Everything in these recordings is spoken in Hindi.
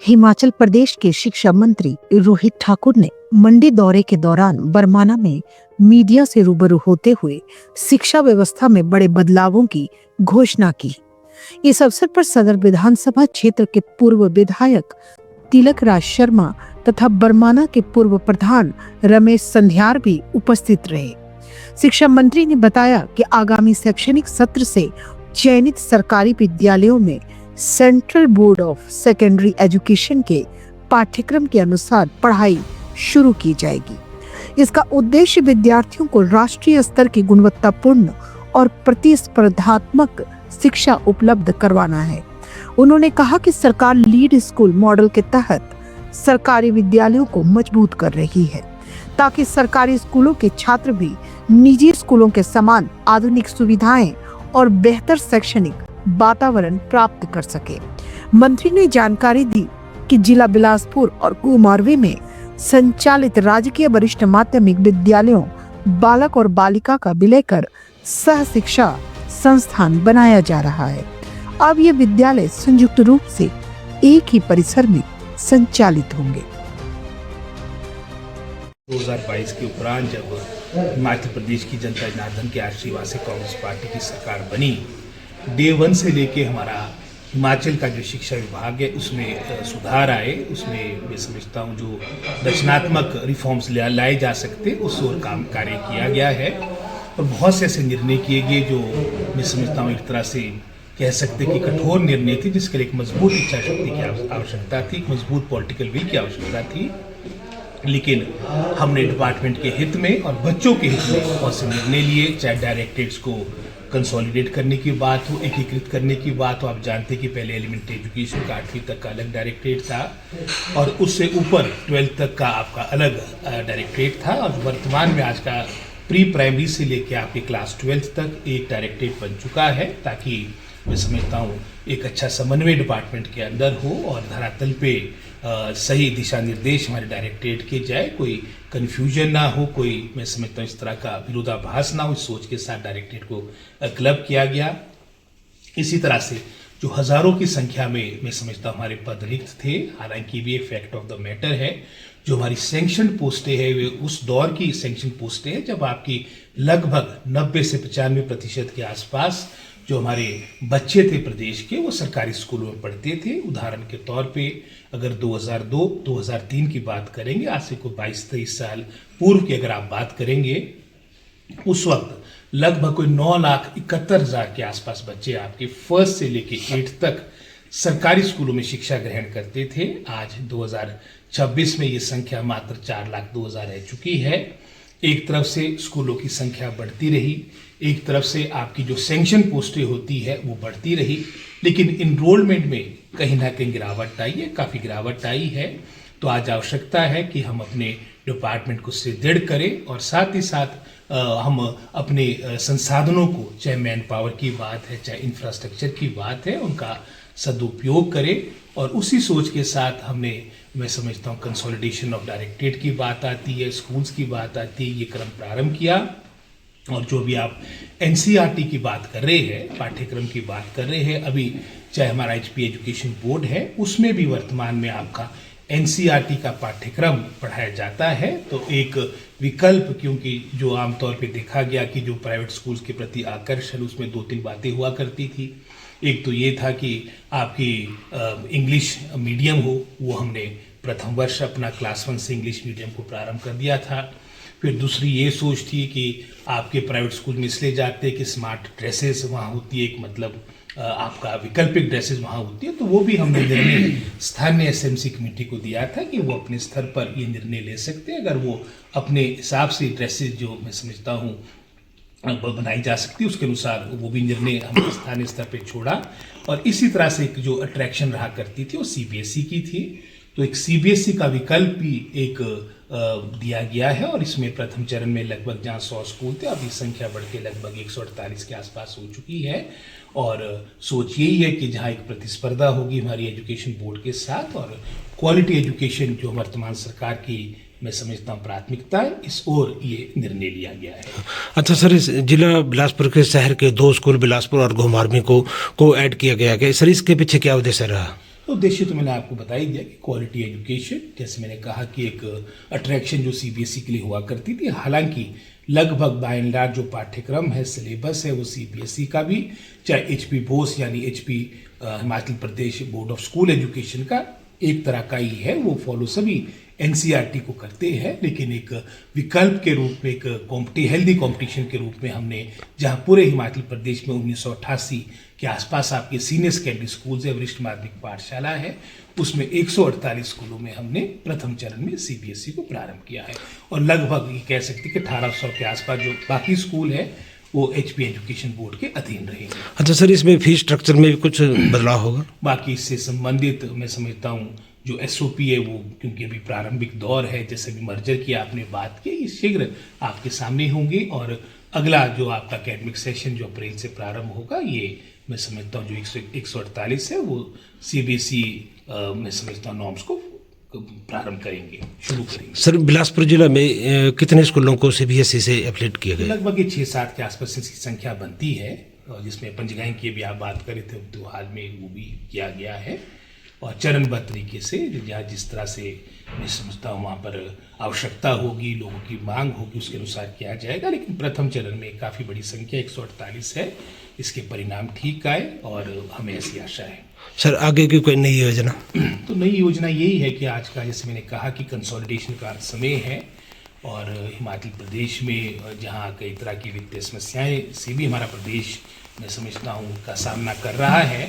हिमाचल प्रदेश के शिक्षा मंत्री रोहित ठाकुर ने मंडी दौरे के दौरान बरमाना में मीडिया से रूबरू होते हुए शिक्षा व्यवस्था में बड़े बदलावों की घोषणा की। इस अवसर पर सदर विधानसभा क्षेत्र के पूर्व विधायक तिलक राज शर्मा तथा बरमाना के पूर्व प्रधान रमेश संध्यार भी उपस्थित रहे। शिक्षा मंत्री ने बताया कि आगामी शैक्षणिक सत्र से चयनित सरकारी विद्यालयों में central board of secondary education के पाठ्यक्रम के अनुसार पढ़ाई शुरू की जाएगी। इसका उद्देश्य विद्यार्थियों को राष्ट्रीय स्तर की गुणवत्तापूर्ण और प्रतिस्पर्धात्मक शिक्षा उपलब्ध करवाना है। उन्होंने कहा कि सरकार लीड स्कूल मॉडल के तहत सरकारी विद्यालयों को मजबूत कर रही है ताकि सरकारी स्कूलों के छात्र भी निजी स्कूलों के समान आधुनिक सुविधाएं और बेहतर शैक्षणिक वातावरण प्राप्त कर सके। मंत्री ने जानकारी दी कि जिला बिलासपुर और कुमारवी में संचालित राजकीय वरिष्ठ माध्यमिक विद्यालयों बालक और बालिका का विलय कर सह शिक्षा संस्थान बनाया जा रहा है। अब ये विद्यालय संयुक्त रूप से एक ही परिसर में संचालित होंगे। 2022 के उपरांत जब हिमाचल प्रदेश की जनता जनार्दन के आशीर्वाद से कांग्रेस पार्टी की सरकार बनी, डे 1 से लेके हमारा हिमाचल का जो शिक्षा विभाग है उसमें सुधार आए। उसमें मैं समझता हूँ जो रचनात्मक रिफॉर्म्स लाए जा सकते उस ओर काम कार्य किया गया है और बहुत से ऐसे निर्णय किए गए जो मैं समझता हूँ एक तरह से कह सकते कि कठोर निर्णय थे, जिसके लिए एक मजबूत इच्छा शक्ति की आवश्यकता थी, एक मजबूत पॉलिटिकल विल की आवश्यकता थी। लेकिन हमने डिपार्टमेंट के हित में और बच्चों के हित में बहुत से निर्णय लिए, चाहे डायरेक्टरेट्स को कंसोलिडेट करने की बात हो, एकीकृत करने की बात हो। आप जानते हैं कि पहले एलिमेंट्री एजुकेशन का 8वीं तक का अलग डायरेक्टरेट था और उससे ऊपर 12th तक का आपका अलग डायरेक्टरेट था और वर्तमान में आज का प्री प्राइमरी से लेकर आपके क्लास 12th तक एक डायरेक्टरेट बन चुका है, ताकि मैं समझता हूँ एक अच्छा समन्वय डिपार्टमेंट के अंदर हो और धरातल पे सही दिशा निर्देश हमारे डायरेक्टरेट के जाए, कोई कन्फ्यूजन ना हो, कोई मैं समझता हूँ इस तरह का विरोधाभास ना हो। इस सोच के साथ डायरेक्टरेट को क्लब किया गया। इसी तरह से जो हजारों की संख्या में मैं समझता हूँ हमारे पद रिक्त थे, हालांकि भी एक फैक्ट ऑफ द मैटर है, जो हमारी सैंक्शन पोस्टें हैं वे उस दौर की सैंक्शन पोस्टें हैं जब आपकी लगभग 90 से 95% के आसपास जो हमारे बच्चे थे प्रदेश के वो सरकारी स्कूलों में पढ़ते थे। उदाहरण के तौर पे अगर 2002-2003 की बात करेंगे, आज से कोई 22-23 साल पूर्व की अगर आप बात करेंगे, उस वक्त लगभग कोई 9,71,000 के आसपास बच्चे आपके फर्स्ट से लेके 8th तक सरकारी स्कूलों में शिक्षा ग्रहण करते थे। आज 2026 में ये संख्या मात्र 4,02,000 रह चुकी है। एक तरफ से स्कूलों की संख्या बढ़ती रही, एक तरफ से आपकी जो सैंक्शन पोस्टें होती है वो बढ़ती रही, लेकिन इनरोलमेंट में कहीं ना कहीं गिरावट आई है, काफ़ी गिरावट आई है। तो आज आवश्यकता है कि हम अपने डिपार्टमेंट को सुदृढ़ करें और साथ ही साथ हम अपने संसाधनों को, चाहे मैन पावर की बात है, चाहे इंफ्रास्ट्रक्चर की बात है, उनका सदुपयोग करें। और उसी सोच के साथ हमने, मैं समझता हूँ, कंसोलिडेशन ऑफ डायरेक्टरेट की बात आती है, स्कूल्स की बात आती है, ये क्रम प्रारंभ किया। और जो भी आप एनसीईआरटी की बात कर रहे हैं, पाठ्यक्रम की बात कर रहे हैं, अभी चाहे हमारा एचपी एजुकेशन बोर्ड है उसमें भी वर्तमान में आपका एनसीईआरटी का पाठ्यक्रम पढ़ाया जाता है। तो एक विकल्प, क्योंकि जो आमतौर पे देखा गया कि जो प्राइवेट स्कूल्स के प्रति आकर्षण, उसमें 2-3 बातें हुआ करती थी। एक तो ये था कि आपकी इंग्लिश मीडियम हो, वो हमने प्रथम वर्ष अपना क्लास 1 से इंग्लिश मीडियम को प्रारंभ कर दिया था। फिर दूसरी ये सोच थी कि आपके प्राइवेट स्कूल में इसलिए जाते हैं कि स्मार्ट ड्रेसेस वहाँ होती है, एक मतलब आपका वैकल्पिक ड्रेसेस वहाँ होती है, तो वो भी हमने निर्णय स्थानीय एसएमसी कमेटी को दिया था कि वो अपने स्तर पर ये निर्णय ले सकते हैं, अगर वो अपने हिसाब से ड्रेसेस जो मैं समझता हूँ बनाई जा सकती है उसके अनुसार वो भी निर्णय हमने स्थानीय स्तर पे छोड़ा। और इसी तरह से एक जो अट्रैक्शन रहा करती थी वो सीबीएसई की थी, तो एक सीबीएसई का विकल्प भी एक दिया गया है और इसमें प्रथम चरण में लगभग जहाँ 100 स्कूल थे, अभी संख्या बढ़ के लगभग 148 के आसपास हो चुकी है। और सोच यही है कि जहाँ एक प्रतिस्पर्धा होगी हमारी एजुकेशन बोर्ड के साथ और क्वालिटी एजुकेशन जो वर्तमान सरकार की मैं समझता हूँ प्राथमिकता है, इस ओर ये निर्णय लिया गया है। अच्छा सर, इस जिला बिलासपुर के शहर के 2 स्कूल बिलासपुर और घुमारवी को ऐड किया गया है सर, इसके पीछे क्या उद्देश्य रहा? तो उद्देश्य तो मैंने आपको बता ही दिया कि क्वालिटी एजुकेशन, जैसे मैंने कहा कि एक अट्रैक्शन जो सीबीएसई के लिए हुआ करती थी, हालांकि लगभग बाय एंड लार्ज जो पाठ्यक्रम है, सिलेबस है, वो सीबीएसई का भी, चाहे एचपी बोस यानी HP Himachal Pradesh board of school education का एक तरह का ही है, वो फॉलो सभी एनसीईआरटी को करते हैं, लेकिन एक विकल्प के रूप में, एक हेल्दी कंपटीशन के रूप में हमने, जहां पूरे हिमाचल प्रदेश में 1988 के आसपास आपके सीनियर सेकेंडरी स्कूल्स है, वरिष्ठ माध्यमिक पाठशाला है, उसमें 148 स्कूलों में हमने प्रथम चरण में सीबीएसई को प्रारंभ किया है, और लगभग ये कह सकते हैं कि 1800 के आसपास जो बाकी स्कूल है वो एचपी एजुकेशन बोर्ड के अधीन रहेंगे। अच्छा सर, इसमें फीस स्ट्रक्चर में भी कुछ बदलाव होगा? बाकी इससे संबंधित मैं समझता हूँ जो एसओपी है वो, क्योंकि अभी प्रारंभिक दौर है, जैसे भी मर्जर की आपने बात की, ये शीघ्र आपके सामने होंगे, और अगला जो आपका एकेडमिक सेशन जो अप्रैल से प्रारंभ होगा, ये मैं समझता हूँ जो 148 है वो सीबीएसई मैं समझता हूँ नॉर्म्स को प्रारंभ करेंगे, शुरू करेंगे। सर, बिलासपुर जिला में कितने स्कूलों को सीबीएसई से एफिलिएट किया गया? लगभग 6-7 के आसपास इसकी संख्या बनती है, और जिसमें पंचगाई की भी आप बात करें थे तो हाल में वो भी किया गया है, और चरणबद्ध तरीके से जहाँ जिस तरह से मैं समझता हूँ वहाँ पर आवश्यकता होगी, लोगों की मांग होगी, उसके अनुसार किया जाएगा, लेकिन प्रथम चरण में काफ़ी बड़ी संख्या 148 है, इसके परिणाम ठीक आए और हमें ऐसी आशा है। सर, आगे की कोई नई योजना? तो नई योजना यही है कि आज का, जैसे मैंने कहा कि कंसोलिडेशन का समय है, और हिमाचल प्रदेश में जहाँ कई तरह की वित्तीय समस्याएं से भी हमारा प्रदेश मैं समझता हूँ का सामना कर रहा है,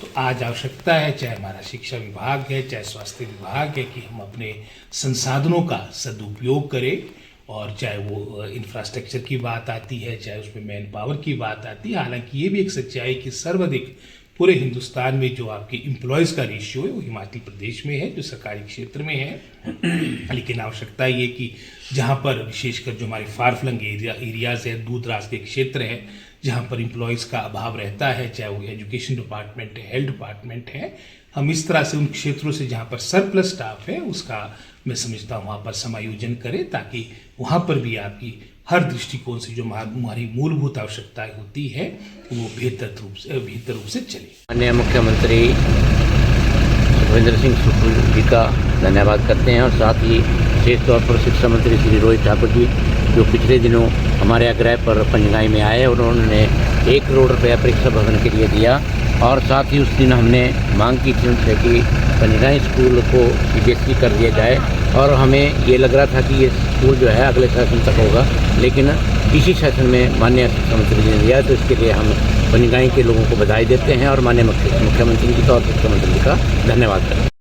तो आज आवश्यकता है, चाहे हमारा शिक्षा विभाग है, चाहे स्वास्थ्य विभाग है, कि हम अपने संसाधनों का सदुपयोग करें, और चाहे वो इंफ्रास्ट्रक्चर की बात आती है, चाहे उसमें मैन पावर की बात आती है। हालांकि ये भी एक सच्चाई कि सर्वाधिक पूरे हिंदुस्तान में जो आपके एम्प्लॉयज़ का रेशियो है वो हिमाचल प्रदेश में है, जो सरकारी क्षेत्र में है, लेकिन आवश्यकता ये कि जहाँ पर विशेषकर जो हमारे फार फ्लंग एरियाज़ है, दूर दराज के क्षेत्र है, जहाँ पर एम्प्लॉयज़ का अभाव रहता है, चाहे वो एजुकेशन डिपार्टमेंट है, हेल्थ डिपार्टमेंट है, हम इस तरह से उन क्षेत्रों से जहाँ पर सरप्लस स्टाफ है उसका मैं समझता हूँ वहाँ पर समायोजन करें, ताकि वहाँ पर भी आपकी हर दृष्टिकोण से जो हमारी मूलभूत आवश्यकताएं होती है वो बेहतर रूप से चले। माननीय मुख्यमंत्री सुखविंदर सिंह सुक्खू जी का धन्यवाद करते हैं, और साथ ही विशेष तौर पर शिक्षा मंत्री श्री रोहित ठाकुर जी, जो पिछले दिनों हमारे आग्रह पर पंचगाई में आए और उन्होंने 1 करोड़ रुपया परीक्षा भवन के लिए दिया, और साथ ही उस दिन हमने मांग की थी उनसे कि पंचगाई स्कूल को सीबीएसई कर दिया जाए, और हमें ये लग रहा था कि ये स्कूल जो है अगले सेशन तक होगा, लेकिन इसी सेशन में माननीय शिक्षा मंत्री जी ने दिया, तो इसके लिए हम पंचगाई के लोगों को बधाई देते हैं और माननीय मुख्यमंत्री जी का और शिक्षा मंत्री जी का धन्यवाद करते हैं।